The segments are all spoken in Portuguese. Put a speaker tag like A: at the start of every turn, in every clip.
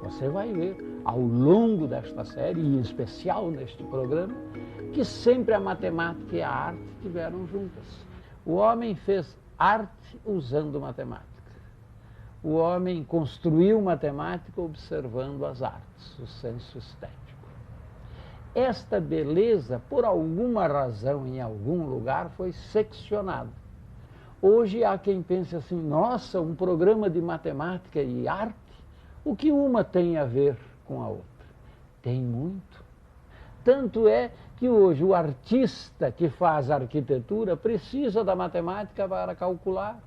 A: Você vai ver ao longo desta série, e em especial neste programa, que sempre a matemática e a arte estiveram juntas. O homem fez arte usando matemática. O homem construiu matemática observando as artes, o senso estético. Esta beleza, por alguma razão, em algum lugar, foi seccionada. Hoje há quem pense assim, nossa, um programa de matemática e arte, o que uma tem a ver com a outra? Tem muito. Tanto é que hoje o artista que faz arquitetura precisa da matemática para calcular.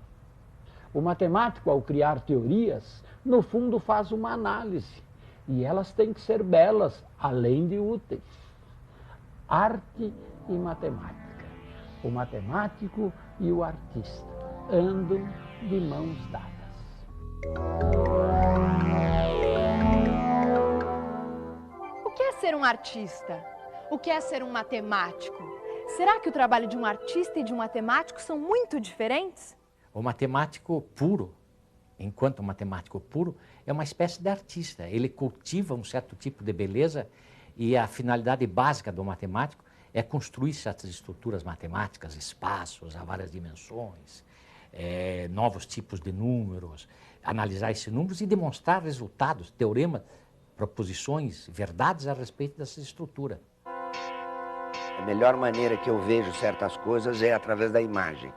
A: O matemático, ao criar teorias, no fundo faz uma análise. E elas têm que ser belas, além de úteis. Arte e matemática. O matemático e o artista andam de mãos dadas.
B: O que é ser um artista? O que é ser um matemático? Será que o trabalho de um artista e de um matemático são muito diferentes?
C: O matemático puro, enquanto matemático puro, é uma espécie de artista. Ele cultiva um certo tipo de beleza e a finalidade básica do matemático é construir certas estruturas matemáticas, espaços a várias dimensões, novos tipos de números, analisar esses números e demonstrar resultados, teoremas, proposições, verdades a respeito dessa estrutura.
D: A melhor maneira que eu vejo certas coisas é através da imagem.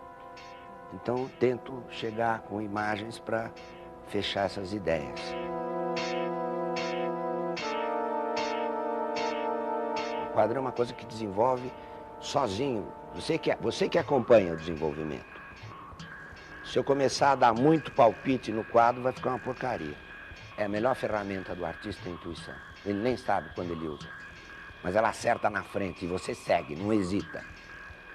D: Então, eu tento chegar com imagens para fechar essas ideias. O quadro é uma coisa que desenvolve sozinho. Você que acompanha o desenvolvimento. Se eu começar a dar muito palpite no quadro, vai ficar uma porcaria. É a melhor ferramenta do artista, a intuição. Ele nem sabe quando ele usa. Mas ela acerta na frente e você segue, não hesita.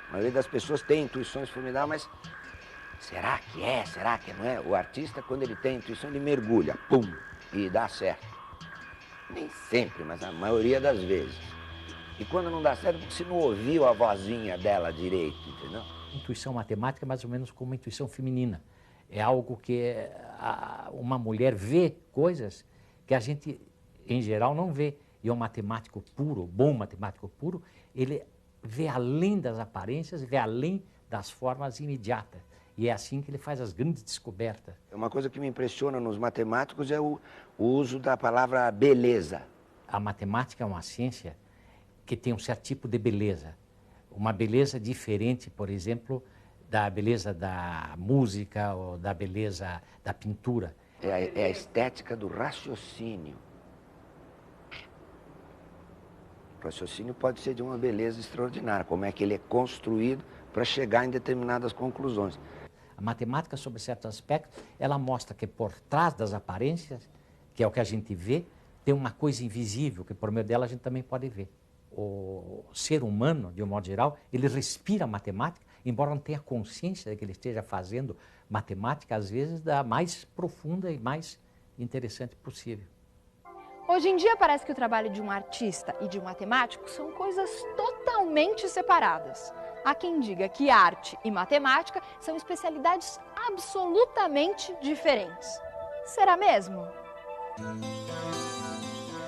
D: A maioria das pessoas tem intuições formidáveis, mas será que é? Será que não é? O artista, quando ele tem intuição, ele mergulha, pum, e dá certo. Nem sempre, mas a maioria das vezes. E quando não dá certo, porque você não ouviu a vozinha dela direito, entendeu?
C: Intuição matemática é mais ou menos como uma intuição feminina. É algo que uma mulher vê coisas que a gente, em geral, não vê. E um matemático puro, bom matemático puro, ele vê além das aparências, vê além das formas imediatas. E é assim que ele faz as grandes descobertas.
D: Uma coisa que me impressiona nos matemáticos é o uso da palavra beleza.
C: A matemática é uma ciência que tem um certo tipo de beleza. Uma beleza diferente, por exemplo, da beleza da música ou da beleza da pintura.
D: É a estética do raciocínio. O raciocínio pode ser de uma beleza extraordinária, como é que ele é construído para chegar em determinadas conclusões.
C: A matemática, sobre certos aspectos, ela mostra que por trás das aparências, que é o que a gente vê, tem uma coisa invisível, que por meio dela a gente também pode ver. O ser humano, de um modo geral, ele respira matemática, embora não tenha consciência de que ele esteja fazendo matemática, às vezes, da mais profunda e mais interessante possível.
B: Hoje em dia parece que o trabalho de um artista e de um matemático são coisas totalmente separadas. Há quem diga que arte e matemática são especialidades absolutamente diferentes. Será mesmo?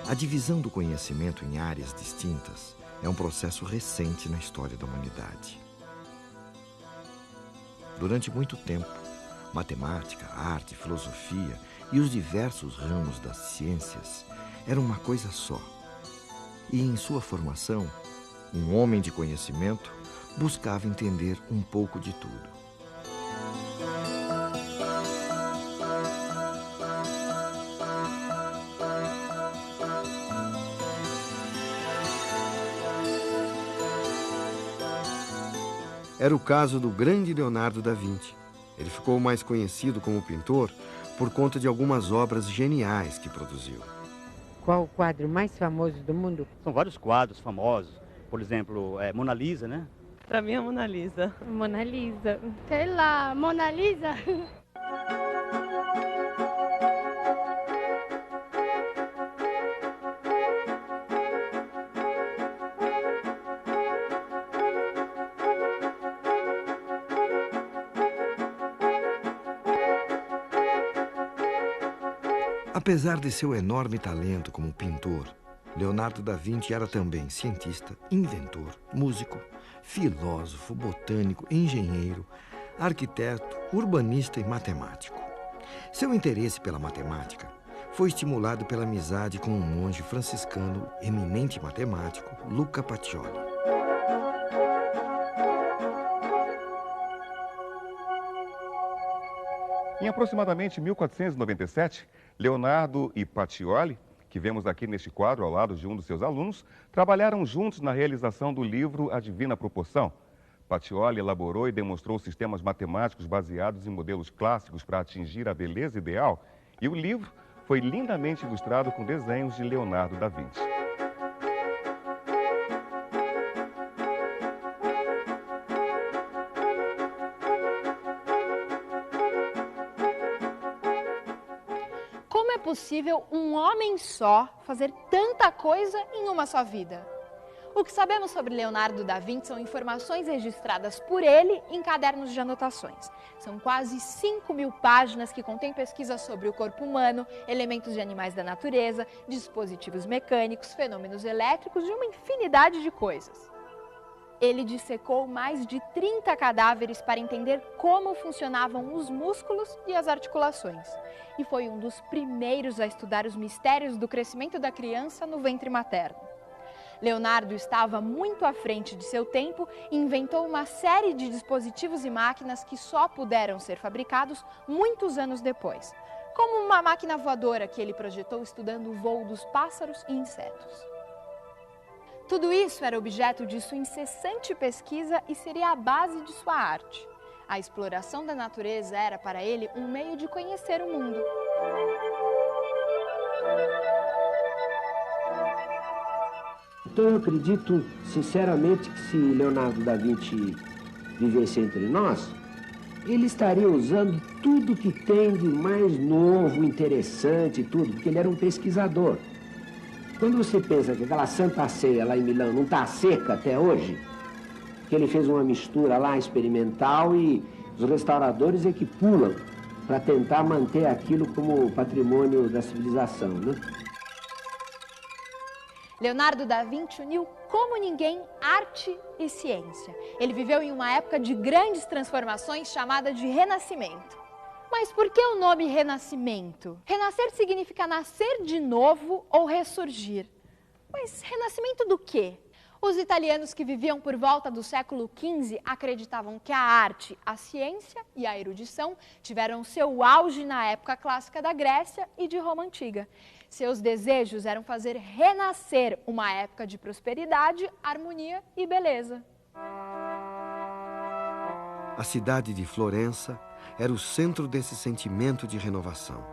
E: A divisão do conhecimento em áreas distintas é um processo recente na história da humanidade. Durante muito tempo, matemática, arte, filosofia e os diversos ramos das ciências eram uma coisa só. E em sua formação, um homem de conhecimento buscava entender um pouco de tudo. Era o caso do grande Leonardo da Vinci. Ele ficou mais conhecido como pintor por conta de algumas obras geniais que produziu.
F: Qual o quadro mais famoso do mundo?
G: São vários quadros famosos. Por exemplo, Mona Lisa, né?
H: Pra mim é Mona Lisa.
I: Mona Lisa. Sei lá, Mona Lisa.
E: Apesar de seu enorme talento como pintor, Leonardo da Vinci era também cientista, inventor, músico, filósofo, botânico, engenheiro, arquiteto, urbanista e matemático. Seu interesse pela matemática foi estimulado pela amizade com um monge franciscano, eminente matemático, Luca Pacioli.
J: Em aproximadamente 1497, Leonardo e Pacioli, que vemos aqui neste quadro ao lado de um dos seus alunos, trabalharam juntos na realização do livro A Divina Proporção. Pacioli elaborou e demonstrou sistemas matemáticos baseados em modelos clássicos para atingir a beleza ideal, e o livro foi lindamente ilustrado com desenhos de Leonardo da Vinci.
B: Como é possível um homem só fazer tanta coisa em uma só vida? O que sabemos sobre Leonardo da Vinci são informações registradas por ele em cadernos de anotações. São quase 5.000 páginas que contêm pesquisas sobre o corpo humano, elementos de animais da natureza, dispositivos mecânicos, fenômenos elétricos e uma infinidade de coisas. Ele dissecou mais de 30 cadáveres para entender como funcionavam os músculos e as articulações. E foi um dos primeiros a estudar os mistérios do crescimento da criança no ventre materno. Leonardo estava muito à frente de seu tempo e inventou uma série de dispositivos e máquinas que só puderam ser fabricados muitos anos depois, como uma máquina voadora que ele projetou estudando o voo dos pássaros e insetos. Tudo isso era objeto de sua incessante pesquisa e seria a base de sua arte. A exploração da natureza era para ele um meio de conhecer o mundo.
K: Então eu acredito sinceramente que se Leonardo da Vinci vivesse entre nós, ele estaria usando tudo que tem de mais novo, interessante, tudo, porque ele era um pesquisador. Quando você pensa que aquela Santa Ceia lá em Milão não está seca até hoje, que ele fez uma mistura lá experimental e os restauradores é que pulam para tentar manter aquilo como patrimônio da civilização, né?
B: Leonardo da Vinci uniu como ninguém arte e ciência. Ele viveu em uma época de grandes transformações chamada de Renascimento. Mas por que o nome Renascimento? Renascer significa nascer de novo ou ressurgir. Mas renascimento do quê? Os italianos que viviam por volta do século XV acreditavam que a arte, a ciência e a erudição tiveram seu auge na época clássica da Grécia e de Roma Antiga. Seus desejos eram fazer renascer uma época de prosperidade, harmonia e beleza.
E: A cidade de Florença era o centro desse sentimento de renovação.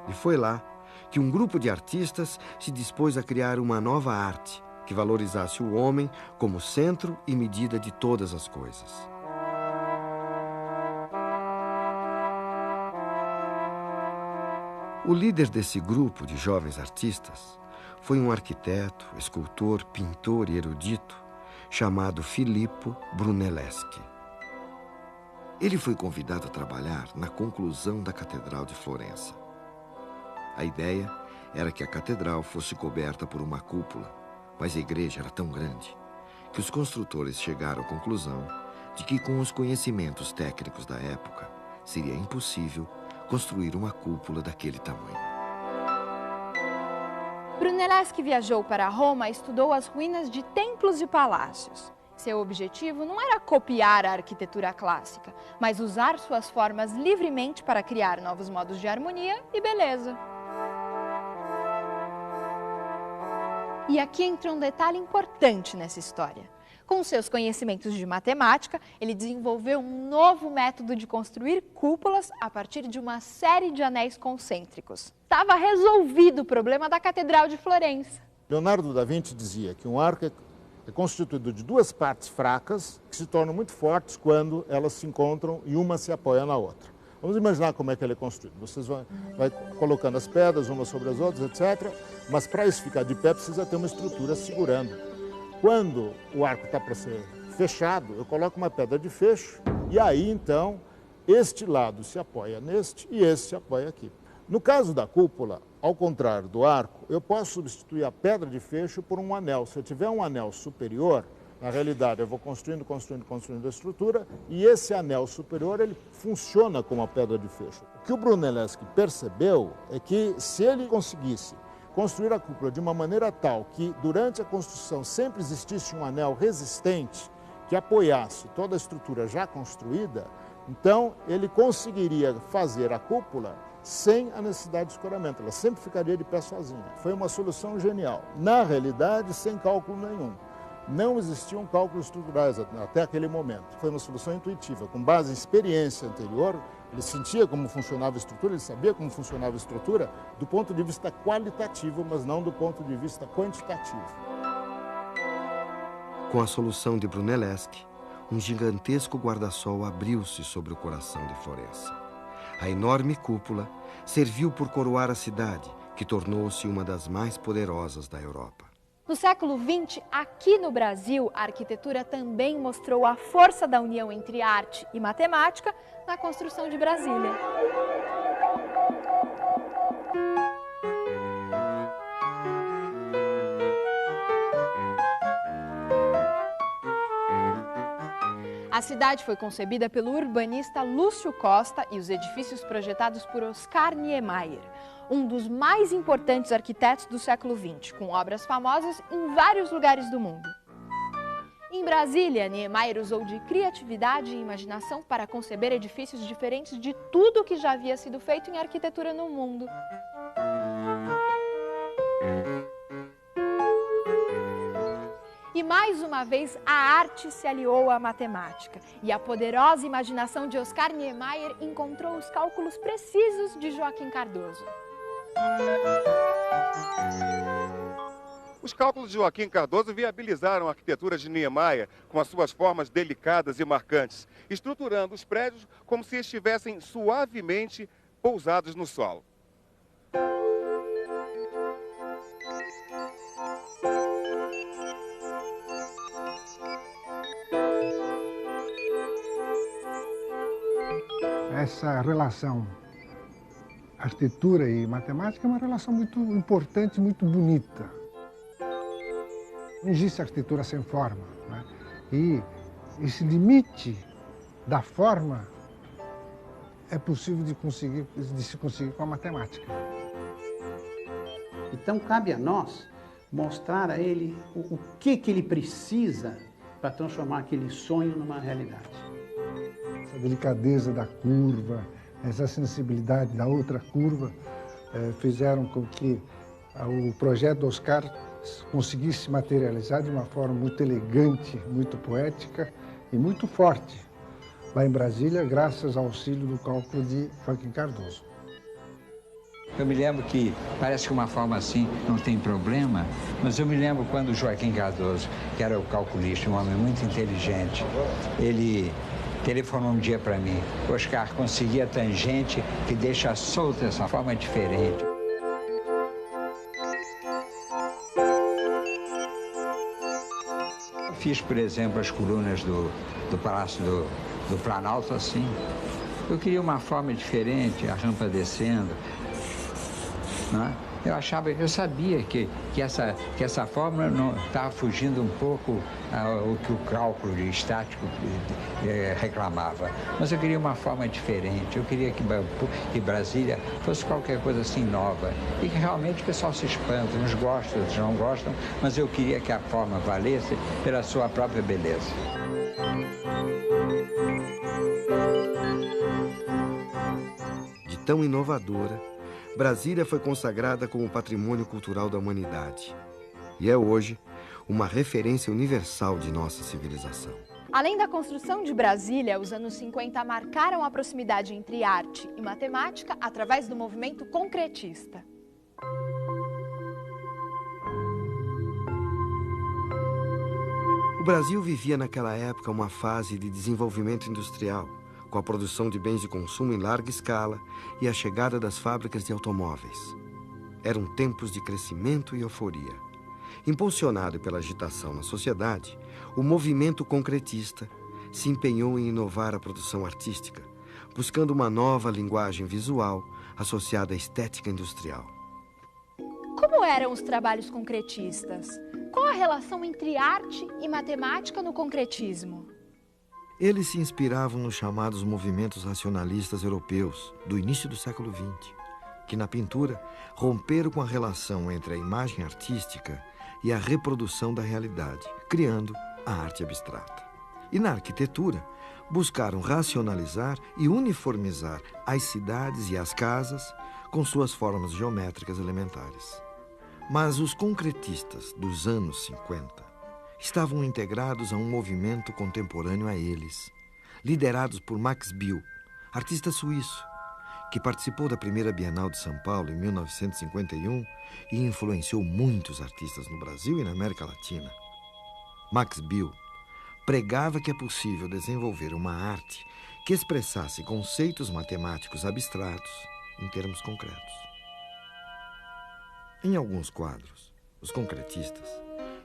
E: E foi lá que um grupo de artistas se dispôs a criar uma nova arte que valorizasse o homem como centro e medida de todas as coisas. O líder desse grupo de jovens artistas foi um arquiteto, escultor, pintor e erudito chamado Filippo Brunelleschi. Ele foi convidado a trabalhar na conclusão da Catedral de Florença. A ideia era que a catedral fosse coberta por uma cúpula, mas a igreja era tão grande que os construtores chegaram à conclusão de que, com os conhecimentos técnicos da época, seria impossível construir uma cúpula daquele tamanho.
B: Brunelleschi viajou para Roma e estudou as ruínas de templos e palácios. Seu objetivo não era copiar a arquitetura clássica, mas usar suas formas livremente para criar novos modos de harmonia e beleza. E aqui entra um detalhe importante nessa história. Com seus conhecimentos de matemática, ele desenvolveu um novo método de construir cúpulas a partir de uma série de anéis concêntricos. Estava resolvido o problema da Catedral de Florença.
L: Leonardo da Vinci dizia que um arco é constituído de duas partes fracas que se tornam muito fortes quando elas se encontram e uma se apoia na outra. Vamos imaginar como é que ele é construído. Vocês vão colocando as pedras umas sobre as outras, etc. Mas para isso ficar de pé precisa ter uma estrutura segurando. Quando o arco está para ser fechado, eu coloco uma pedra de fecho e aí então este lado se apoia neste e este se apoia aqui. No caso da cúpula, ao contrário do arco, eu posso substituir a pedra de fecho por um anel. Se eu tiver um anel superior, na realidade eu vou construindo a estrutura e esse anel superior ele funciona como a pedra de fecho. O que o Brunelleschi percebeu é que se ele conseguisse construir a cúpula de uma maneira tal que durante a construção sempre existisse um anel resistente que apoiasse toda a estrutura já construída, então ele conseguiria fazer a cúpula sem a necessidade de escoramento, ela sempre ficaria de pé sozinha. Foi uma solução genial. Na realidade, sem cálculo nenhum. Não existiam cálculos estruturais até aquele momento. Foi uma solução intuitiva, com base em experiência anterior. Ele sentia como funcionava a estrutura, ele sabia como funcionava a estrutura do ponto de vista qualitativo, mas não do ponto de vista quantitativo.
E: Com a solução de Brunelleschi, um gigantesco guarda-sol abriu-se sobre o coração de Florença. A enorme cúpula serviu por coroar a cidade, que tornou-se uma das mais poderosas da Europa.
B: No século XX, aqui no Brasil, a arquitetura também mostrou a força da união entre arte e matemática na construção de Brasília. A cidade foi concebida pelo urbanista Lúcio Costa e os edifícios projetados por Oscar Niemeyer, um dos mais importantes arquitetos do século XX, com obras famosas em vários lugares do mundo. Em Brasília, Niemeyer usou de criatividade e imaginação para conceber edifícios diferentes de tudo o que já havia sido feito em arquitetura no mundo. E mais uma vez, a arte se aliou à matemática. E a poderosa imaginação de Oscar Niemeyer encontrou os cálculos precisos de Joaquim Cardoso.
J: Os cálculos de Joaquim Cardoso viabilizaram a arquitetura de Niemeyer com as suas formas delicadas e marcantes, estruturando os prédios como se estivessem suavemente pousados no solo.
M: Essa relação arquitetura e matemática é uma relação muito importante, muito bonita. Não existe arquitetura sem forma, né? E esse limite da forma é possível de se conseguir com a matemática.
A: Então cabe a nós mostrar a ele o que ele precisa para transformar aquele sonho numa realidade.
M: Essa delicadeza da curva, essa sensibilidade da outra curva fizeram com que o projeto do Oscar conseguisse se materializar de uma forma muito elegante, muito poética e muito forte, lá em Brasília, graças ao auxílio do cálculo de Joaquim Cardoso.
N: Eu me lembro que parece que uma forma assim não tem problema, mas eu me lembro quando o Joaquim Cardoso, que era o calculista, um homem muito inteligente, ele telefonou um dia para mim: Oscar, consegui a tangente que deixa solta essa forma diferente. Eu fiz, por exemplo, as colunas do Palácio do Planalto assim. Eu queria uma forma diferente, a rampa descendo. Né? Eu sabia que essa fórmula não estava fugindo um pouco ao que o cálculo estático reclamava. Mas eu queria uma forma diferente. Eu queria que Brasília fosse qualquer coisa assim nova. E que realmente o pessoal se espanta, uns gostam, outros não gostam, mas eu queria que a forma valesse pela sua própria beleza.
E: De tão inovadora, Brasília foi consagrada como patrimônio cultural da humanidade e é hoje uma referência universal de nossa civilização.
B: Além da construção de Brasília, os anos 50 marcaram a proximidade entre arte e matemática através do movimento concretista.
E: O Brasil vivia naquela época uma fase de desenvolvimento industrial, com a produção de bens de consumo em larga escala e a chegada das fábricas de automóveis. Eram tempos de crescimento e euforia. Impulsionado pela agitação na sociedade, o movimento concretista se empenhou em inovar a produção artística, buscando uma nova linguagem visual associada à estética industrial.
B: Como eram os trabalhos concretistas? Qual a relação entre arte e matemática no concretismo?
E: Eles se inspiravam nos chamados movimentos racionalistas europeus do início do século XX, que na pintura romperam com a relação entre a imagem artística e a reprodução da realidade, criando a arte abstrata. E na arquitetura, buscaram racionalizar e uniformizar as cidades e as casas com suas formas geométricas elementares. Mas os concretistas dos anos 50 estavam integrados a um movimento contemporâneo a eles, liderados por Max Biel, artista suíço, que participou da primeira Bienal de São Paulo em 1951 e influenciou muitos artistas no Brasil e na América Latina. Max Biel pregava que é possível desenvolver uma arte que expressasse conceitos matemáticos abstratos em termos concretos. Em alguns quadros, os concretistas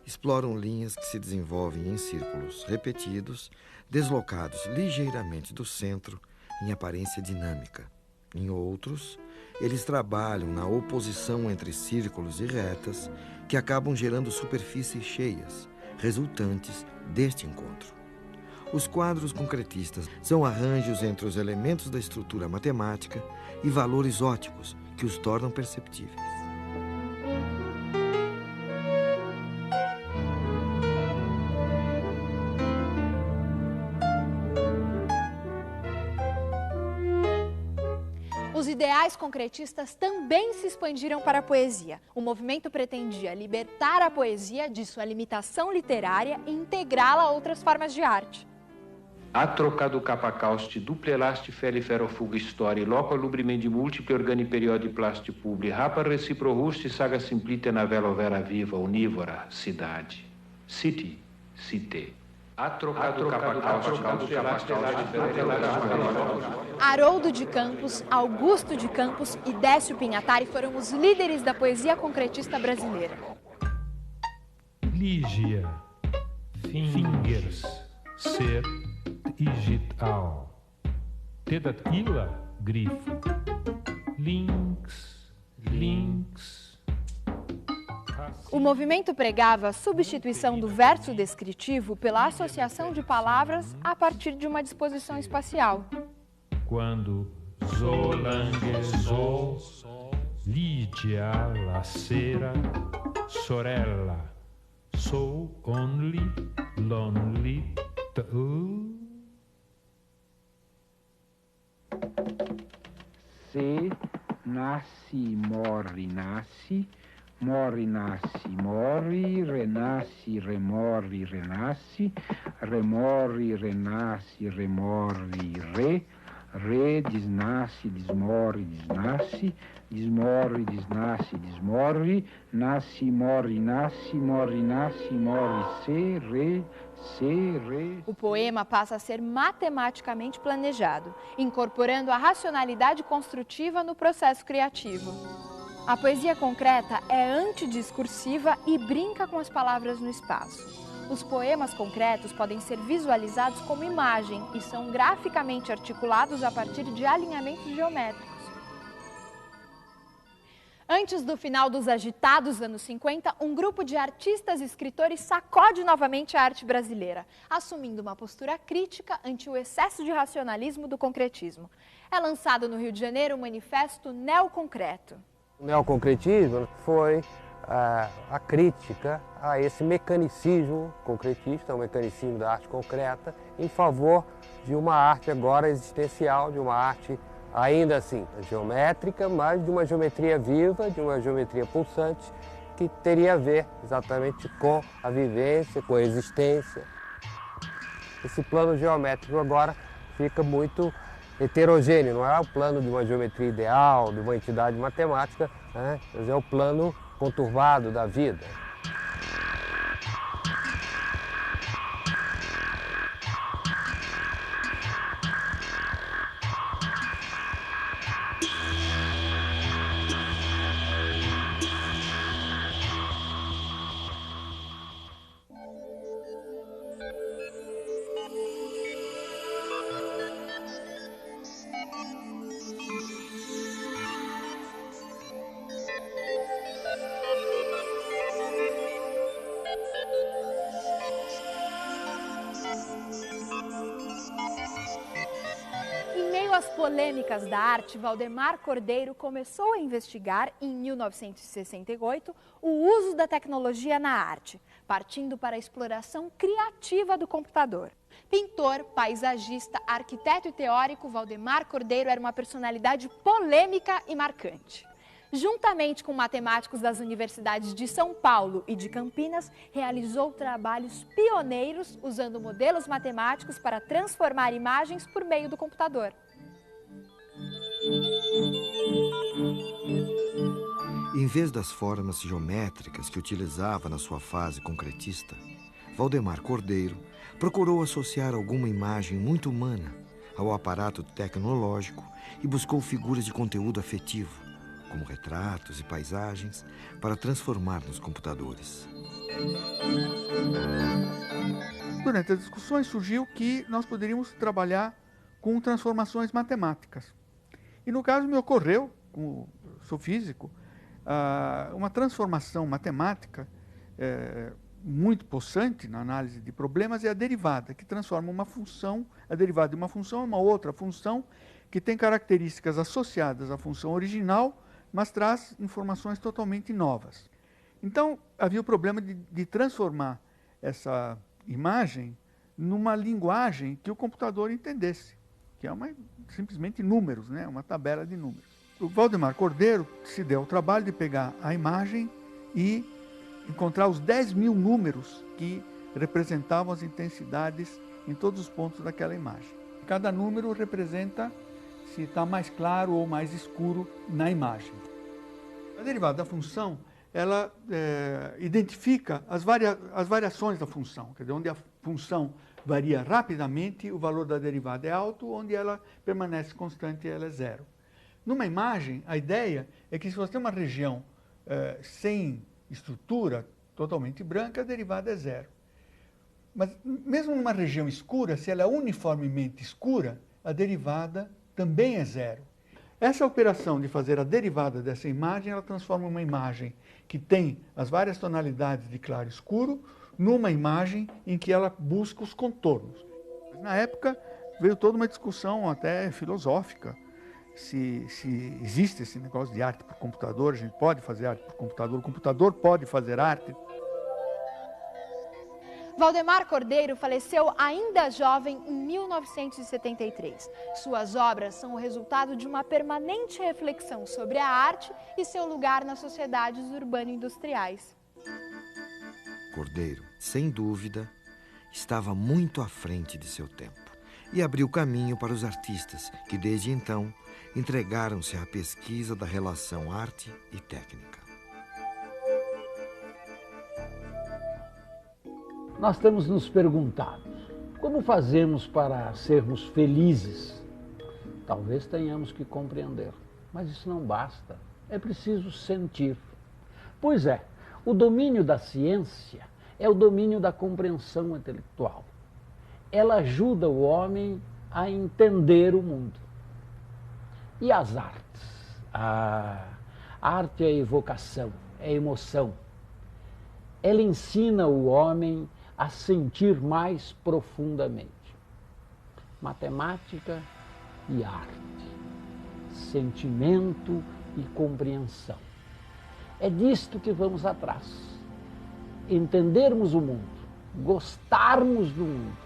E: exploram linhas que se desenvolvem em círculos repetidos, deslocados ligeiramente do centro em aparência dinâmica. Em outros, eles trabalham na oposição entre círculos e retas que acabam gerando superfícies cheias, resultantes deste encontro. Os quadros concretistas são arranjos entre os elementos da estrutura matemática e valores ópticos que os tornam perceptíveis.
B: Os ideais concretistas também se expandiram para a poesia. O movimento pretendia libertar a poesia de sua limitação literária e integrá-la a outras formas de arte.
O: Atrocado capacausti duple elasti feli ferrofuga histori loco alubrimendi multipli organi periodi plasti publi rapa reciprorusti saga simplite na vela vera viva unívora cidade city cité.
B: Haroldo de Campos, Augusto de Campos e Décio Pinhatari foram os líderes da poesia concretista brasileira.
P: Lígia, fingers, ser, digital. Tedat ila, grifo. Links, links.
B: O movimento pregava a substituição do verso descritivo pela associação de palavras a partir de uma disposição espacial.
P: Quando zolanguezou, Lídia, la sera, sorella, so only, lonely,
Q: Se nasce, morre, nasce. Morre, nasce, morre, renasce, remorre, renasce, remorre, renasce, remorre, re, desnasce, desmorre, desnasce, desmorre, desnasce, desmorre, nasce, morre, nasce, morre, nasce, morre, se, re.
B: O poema passa a ser matematicamente planejado, incorporando a racionalidade construtiva no processo criativo. A poesia concreta é antidiscursiva e brinca com as palavras no espaço. Os poemas concretos podem ser visualizados como imagem e são graficamente articulados a partir de alinhamentos geométricos. Antes do final dos agitados anos 50, um grupo de artistas e escritores sacode novamente a arte brasileira, assumindo uma postura crítica ante o excesso de racionalismo do concretismo. É lançado no Rio de Janeiro o Manifesto Neoconcreto.
R: O neoconcretismo foi a crítica a esse mecanicismo concretista, o mecanicismo da arte concreta, em favor de uma arte agora existencial, de uma arte ainda assim geométrica, mas de uma geometria viva, de uma geometria pulsante, que teria a ver exatamente com a vivência, com a existência. Esse plano geométrico agora fica muito heterogêneo, não é o plano de uma geometria ideal, de uma entidade matemática, né? Mas é o plano conturbado da vida.
B: polêmicas da arte, Valdemar Cordeiro começou a investigar, em 1968, o uso da tecnologia na arte, partindo para a exploração criativa do computador. Pintor, paisagista, arquiteto e teórico, Valdemar Cordeiro era uma personalidade polêmica e marcante. Juntamente com matemáticos das universidades de São Paulo e de Campinas, realizou trabalhos pioneiros usando modelos matemáticos para transformar imagens por meio do computador.
E: Em vez das formas geométricas que utilizava na sua fase concretista, Valdemar Cordeiro procurou associar alguma imagem muito humana ao aparato tecnológico e buscou figuras de conteúdo afetivo, como retratos e paisagens, para transformar nos computadores.
S: Durante as discussões surgiu que nós poderíamos trabalhar com transformações matemáticas. E no caso me ocorreu, como sou físico, uma transformação matemática muito possante na análise de problemas é a derivada, que transforma uma função, a derivada de uma função, em uma outra função que tem características associadas à função original, mas traz informações totalmente novas. Então, havia o problema de transformar essa imagem numa linguagem que o computador entendesse, que é simplesmente números, né? Uma tabela de números. O Valdemar Cordeiro se deu ao trabalho de pegar a imagem e encontrar os 10.000 números que representavam as intensidades em todos os pontos daquela imagem. Cada número representa se está mais claro ou mais escuro na imagem. A derivada da função, ela identifica as variações da função, quer dizer, onde a função varia rapidamente, o valor da derivada é alto, onde ela permanece constante, ela é zero. Numa imagem, a ideia é que se você tem uma região sem estrutura, totalmente branca, a derivada é zero. Mas mesmo numa região escura, se ela é uniformemente escura, a derivada também é zero. Essa operação de fazer a derivada dessa imagem, ela transforma uma imagem que tem as várias tonalidades de claro e escuro numa imagem em que ela busca os contornos. Na época, veio toda uma discussão até filosófica, se existe esse negócio de arte por computador, a gente pode fazer arte por computador, o computador pode fazer arte.
B: Valdemar Cordeiro faleceu ainda jovem em 1973. Suas obras são o resultado de uma permanente reflexão sobre a arte e seu lugar nas sociedades urbano-industriais.
E: Cordeiro, sem dúvida, estava muito à frente de seu tempo e abriu caminho para os artistas que, desde então, entregaram-se à pesquisa da relação arte e técnica.
A: Nós temos nos perguntado, como fazemos para sermos felizes? Talvez tenhamos que compreender, mas isso não basta, é preciso sentir. Pois é, o domínio da ciência é o domínio da compreensão intelectual. Ela ajuda o homem a entender o mundo. E as artes? A arte é evocação, é emoção. Ela ensina o homem a sentir mais profundamente. Matemática e arte, sentimento e compreensão. É disto que vamos atrás. Entendermos o mundo, gostarmos do mundo,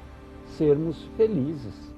A: sermos felizes.